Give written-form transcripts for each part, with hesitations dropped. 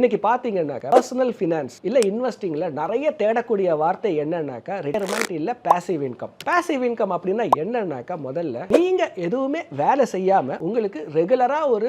இன்னைக்கு பாத்தீங்கன்னாக்கா personal finance இல்ல இன்வெஸ்டிங்ல நிறைய தேடக்கூடிய வார்த்தை என்னன்னாக்கா ரிட்டையர்மெண்ட் இல்ல பாசிவ் இன்கம். பாசிவ் இன்கம் அப்படின்னா என்னன்னாக்கா முதல்ல நீங்க எதுவுமே வேலை செய்யாம உங்களுக்கு ரெகுலரா ஒரு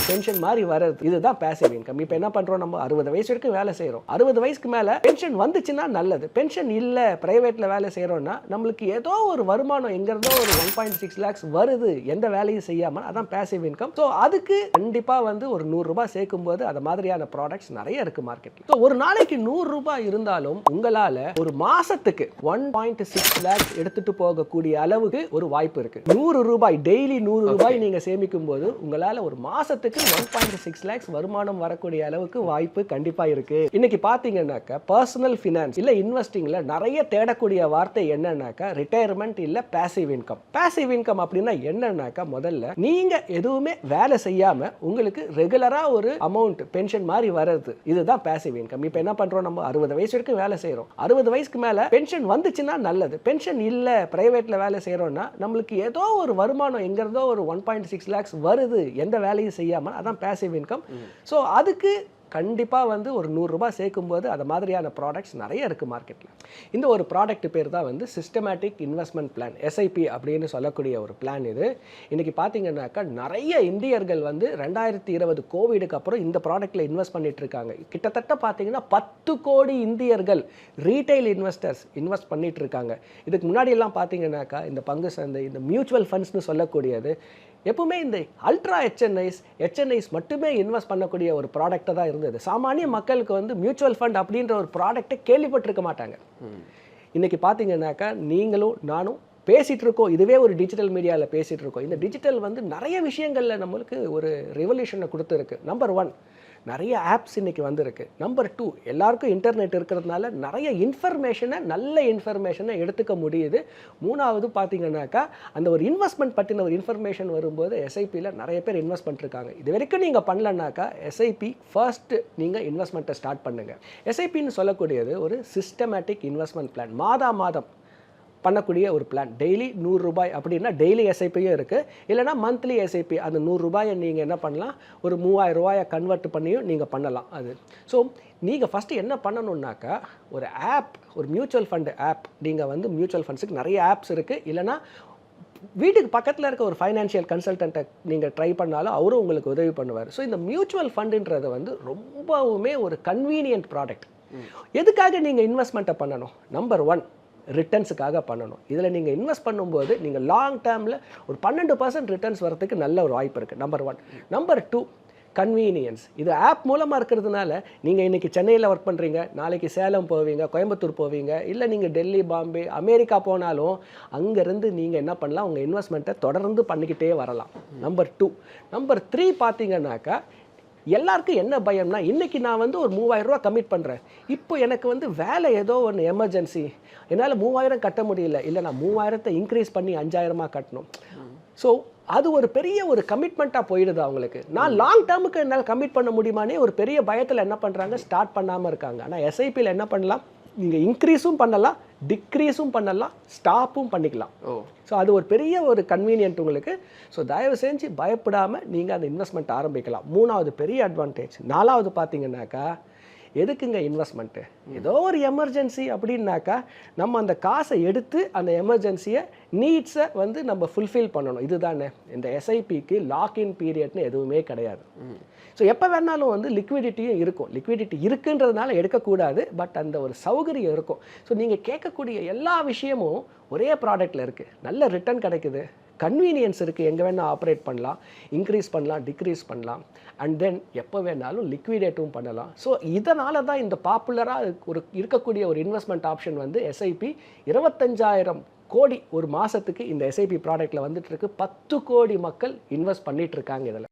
பென்ஷன் மாதிரி வர்றது, இதுதான் பாசிவ் இன்கம். இப்போ என்ன பண்றோம், நம்ம 60 வயசு வரைக்கும் வேலை செய்யறோம். 60 வயசுக்கு மேல பென்ஷன் வந்துச்சுன்னா நல்லது. பென்ஷன் இல்ல பிரைவேட்ல வேலை செய்யறோம்னா நம்மளுக்கு ஏதோ ஒரு வருமானம் எங்க இருந்தோ ஒரு 1.6 lakhs வருது எந்த வேலையும் செய்யாம, அதான் பாசிவ் இன்கம். ஸோ அதுக்கு கண்டிப்பா வந்து ஒரு 100 ரூபாய் சேர்க்கும் போது அது மாதிரியான ப்ராடக்ட்ஸ் நிறைய இருக்கு மார்க்கெட்ல. ஸோ ஒரு நாளைக்கு 100 ரூபாய் இருந்தாலும் உங்களால ஒரு மாசத்துக்கு 1.6 lakhs எடுத்துட்டு போகக்கூடிய அளவுக்கு ஒரு வாய்ப்பு இருக்கு. 100 ரூபாய் டெய்லி 100 ரூபாய் நீங்க சேமிக்கும் போது உங்களால ஒரு மாசத்துக்கு 1.6 lakhs வருமானம் வரக்கூடிய அளவுக்கு வாய்ப்பு கண்டிப்பா இருக்கு. இன்னைக்கு பாத்தீங்கன்னாக்கா பர்சனல் ஃபினான்ஸ் இல்ல இன்வெஸ்டிங்ல நிறைய தேடக்கூடிய வார்த்தை என்னன்னாக்கா ரிட்டையர்மெண்ட் இல்ல பாசிவ் இன்கம். பாசிவ் இன்கம் அப்படின்னா என்னன்னாக்கா முதல்ல நீங்க எதுவுமே வேலை செய்யாம உங்களுக்கு ரெகுலரா ஒரு அமௌண்ட் பென்ஷன் மாதிரி வர்றது, இதுதான் பாசிவ் இன்கம். இப்போ என்ன பண்றோம், நம்ம 60 வயசு வரைக்கும் வேலை செய்யறோம். 60 வயசுக்கு மேல பென்ஷன் வந்துச்சுன்னா நல்லது. பென்ஷன் இல்ல பிரைவேட்ல வேலை செய்யறோம்னா நம்மளுக்கு ஏதோ ஒரு வருமானம் எங்க இருந்தோ ஒரு 1.6 lakhs வருது எந்த வேலையும் செய்யாம, அதான் பாசிவ் இன்கம். ஸோ அதுக்கு கண்டிப்பா வந்து ஒரு 100 ரூபாய் சேர்க்கும் போது அது மாதிரியான ப்ராடக்ட்ஸ் நிறைய இருக்கு மார்க்கெட்ல. இந்த ஒரு ப்ராடக்ட் பேர் தான் வந்து சிஸ்டமேட்டிக் இன்வெஸ்ட்மெண்ட் பிளான், எஸ்ஐபி அப்படின்னு சொல்லக்கூடிய ஒரு பிளான். இது இன்னைக்கு பாத்தீங்கன்னாக்கா நிறைய இந்தியர்கள் வந்து 2020 கோவிடுக்கு அப்புறம் இந்த ப்ராடக்ட்ல இன்வெஸ்ட் பண்ணிட்டு இருக்காங்க. கிட்டத்தட்ட பாத்தீங்கன்னா 10 கோடி இந்தியர்கள் ரீட்டைல் இன்வெஸ்டர்ஸ் இன்வெஸ்ட் பண்ணிட்டு இருக்காங்க. இதுக்கு முன்னாடி எல்லாம் பாத்தீங்கன்னாக்கா இந்த பங்கு சந்தை, இந்த மியூச்சுவல் ஃபண்ட்ஸ்னு சொல்லக்கூடியது எப்பவுமே இந்த அல்ட்ரா ஹெச்என்ஐஸ் மட்டுமே இன்வெஸ்ட் பண்ணக்கூடிய ஒரு ப்ராடக்டாக தான் இருந்தது. சாமானிய மக்களுக்கு வந்து மியூச்சுவல் ஃபண்ட் அப்படின்ற ஒரு ப்ராடக்டை கேள்விப்பட்டிருக்க மாட்டாங்க. இன்னைக்கு பார்த்தீங்கன்னாக்கா நீங்களும் நானும் பேசிகிட்டு இருக்கோம், இதுவே ஒரு டிஜிட்டல் மீடியாவில் பேசிகிட்டு இருக்கோம். இந்த டிஜிட்டல் வந்து நிறைய விஷயங்களில் நம்மளுக்கு ஒரு ரெவல்யூஷனை கொடுத்துருக்கு. நம்பர் 1, நிறைய ஆப்ஸ் இன்னைக்கு வந்திருக்கு. நம்பர் 2, எல்லாருக்கும் இன்டர்நெட் இருக்கிறதுனால நிறைய நல்ல இன்ஃபர்மேஷனை எடுத்துக்க முடியுது. 3வது பார்த்தீங்கன்னாக்கா அந்த ஒரு இன்வெஸ்ட்மெண்ட் பற்றின ஒரு இன்ஃபர்மேஷன் வரும்போது எஸ்ஐபியில் நிறைய பேர் இன்வெஸ்ட் பண்ணிருக்காங்க. இது வரைக்கும் நீங்கள் பண்ணலன்னாக்கா எஸ்ஐபி ஃபர்ஸ்ட் நீங்கள் இன்வெஸ்ட்மெண்ட்டை ஸ்டார்ட் பண்ணுங்கள். எஸ்ஐபின்னு சொல்லக்கூடியது ஒரு சிஸ்டமேட்டிக் இன்வெஸ்ட்மெண்ட் பிளான். மாதம் பண்ணக்கூடிய ஒரு பிளான். டெய்லி 100 ரூபாய் அப்படின்னா டெய்லி எஸ்ஐபியும் இருக்குது, இல்லைனா மந்த்லி எஸ்ஐபி. அந்த 100 ரூபாயை நீங்கள் என்ன பண்ணலாம், ஒரு 3000 ரூபாயை கன்வெர்ட் பண்ணியும் நீங்கள் பண்ணலாம். அது ஸோ நீங்கள் ஃபஸ்ட்டு என்ன பண்ணணுன்னாக்கா ஒரு ஆப், ஒரு மியூச்சுவல் ஃபண்டு ஆப், நீங்கள் வந்து மியூச்சுவல் ஃபண்ட்ஸுக்கு நிறைய ஆப்ஸ் இருக்குது. இல்லைனா வீட்டுக்கு பக்கத்தில் இருக்க ஒரு ஃபைனான்ஷியல் கன்சல்டண்ட்டை நீங்கள் ட்ரை பண்ணாலும் அவரும் உங்களுக்கு உதவி பண்ணுவார். ஸோ இந்த மியூச்சுவல் ஃபண்டுன்றது வந்து ரொம்பவுமே ஒரு கன்வீனியன்ட் ப்ராடக்ட். எதுக்காக நீங்கள் இன்வெஸ்ட்மெண்ட்டை பண்ணணும்? நம்பர் 1, ரிட்டர்ன்ஸுக்காக பண்ணணும். இதில் நீங்கள் இன்வெஸ்ட் பண்ணும்போது நீங்கள் லாங் டேர்மில் ஒரு 12% ரிட்டர்ன்ஸ் வரதுக்கு நல்ல ஒரு வாய்ப்பு இருக்குது. நம்பர் 1. Number 2, convenience. இது ஆப் மூலமாக இருக்கிறதுனால நீங்கள் இன்றைக்கி சென்னையில் ஒர்க் பண்ணுறீங்க, நாளைக்கு சேலம் போவீங்க, கோயம்புத்தூர் போவீங்க, இல்லை நீங்கள் டெல்லி, பாம்பே, அமெரிக்கா போனாலும் அங்கேருந்து நீங்கள் என்ன பண்ணலாம், உங்கள் இன்வெஸ்ட்மெண்ட்டை தொடர்ந்து பண்ணிக்கிட்டே வரலாம். நம்பர் 2. நம்பர் 3 பார்த்தீங்கன்னாக்கா எல்லாருக்கும் என்ன பயம்னா, இன்றைக்கி நான் வந்து ஒரு 3000 ரூபா கமிட் பண்ணுறேன், இப்போ எனக்கு வந்து வேலை ஏதோ ஒன்று எமர்ஜென்சி, என்னால் 3000 கட்ட முடியல, இல்லை நான் 3000 இன்க்ரீஸ் பண்ணி 5000 கட்டணும். ஸோ அது ஒரு பெரிய ஒரு கமிட்மெண்ட்டாக போயிடுது அவங்களுக்கு. நான் லாங் டேர்முக்கு என்னால் கமிட் பண்ண முடியுமானே ஒரு பெரிய பயத்தில் என்ன பண்ணுறாங்க, ஸ்டார்ட் பண்ணாமல் இருக்காங்க. ஆனால் எஸ்ஐபியில் என்ன பண்ணலாம், நீங்கள் இன்க்ரீஸும் பண்ணலாம், டிக்ரீஸும் பண்ணலாம், ஸ்டாப்பும் பண்ணிக்கலாம். ஸோ அது ஒரு பெரிய ஒரு கன்வீனியன்ட் உங்களுக்கு. ஸோ தயவு செஞ்சு பயப்படாமல் நீங்கள் அந்த இன்வெஸ்ட்மெண்ட் ஆரம்பிக்கலாம். 3வது பெரிய அட்வான்டேஜ். 4வது பார்த்தீங்கன்னாக்கா எதுக்குங்க இன்வெஸ்ட்மெண்ட்டு, ஏதோ ஒரு எமர்ஜென்சி அப்படின்னாக்கா நம்ம அந்த காசை எடுத்து அந்த எமர்ஜென்சியை நீட்ஸை வந்து நம்ம ஃபுல்ஃபில் பண்ணணும். இதுதானே இந்த எஸ்ஐபிக்கு லாக்இன் பீரியட்னு எதுவுமே கிடையாது. ஸோ எப்போ வேணாலும் வந்து லிக்விடிட்டியும் இருக்கும். லிக்விடிட்டி இருக்குன்றதுனால எடுக்கக்கூடாது, பட் அந்த ஒரு சௌகரியம் இருக்கும். ஸோ நீங்கள் கேட்கக்கூடிய எல்லா விஷயமும் ஒரே ப்ராடக்டில் இருக்குது. நல்ல ரிட்டர்ன் கிடைக்குது, கன்வீனியன்ஸ் இருக்குது, எங்கே வேணால் ஆப்ரேட் பண்ணலாம், இன்க்ரீஸ் பண்ணலாம், டிக்ரீஸ் பண்ணலாம், அண்ட் தென் எப்போ வேணாலும் லிக்விடேட்டும் பண்ணலாம். ஸோ இதனால தான் இந்த பாப்புலராக இருக்கக்கூடிய ஒரு இன்வெஸ்ட்மெண்ட் ஆப்ஷன் வந்து எஸ்ஐபி. 25,000 கோடி ஒரு மாதத்துக்கு இந்த எஸ்ஐபி ப்ராடக்ட்டில் வந்துட்டு இருக்கு. 10 கோடி மக்கள் இன்வெஸ்ட் பண்ணிட்டு இருக்காங்க இதில்.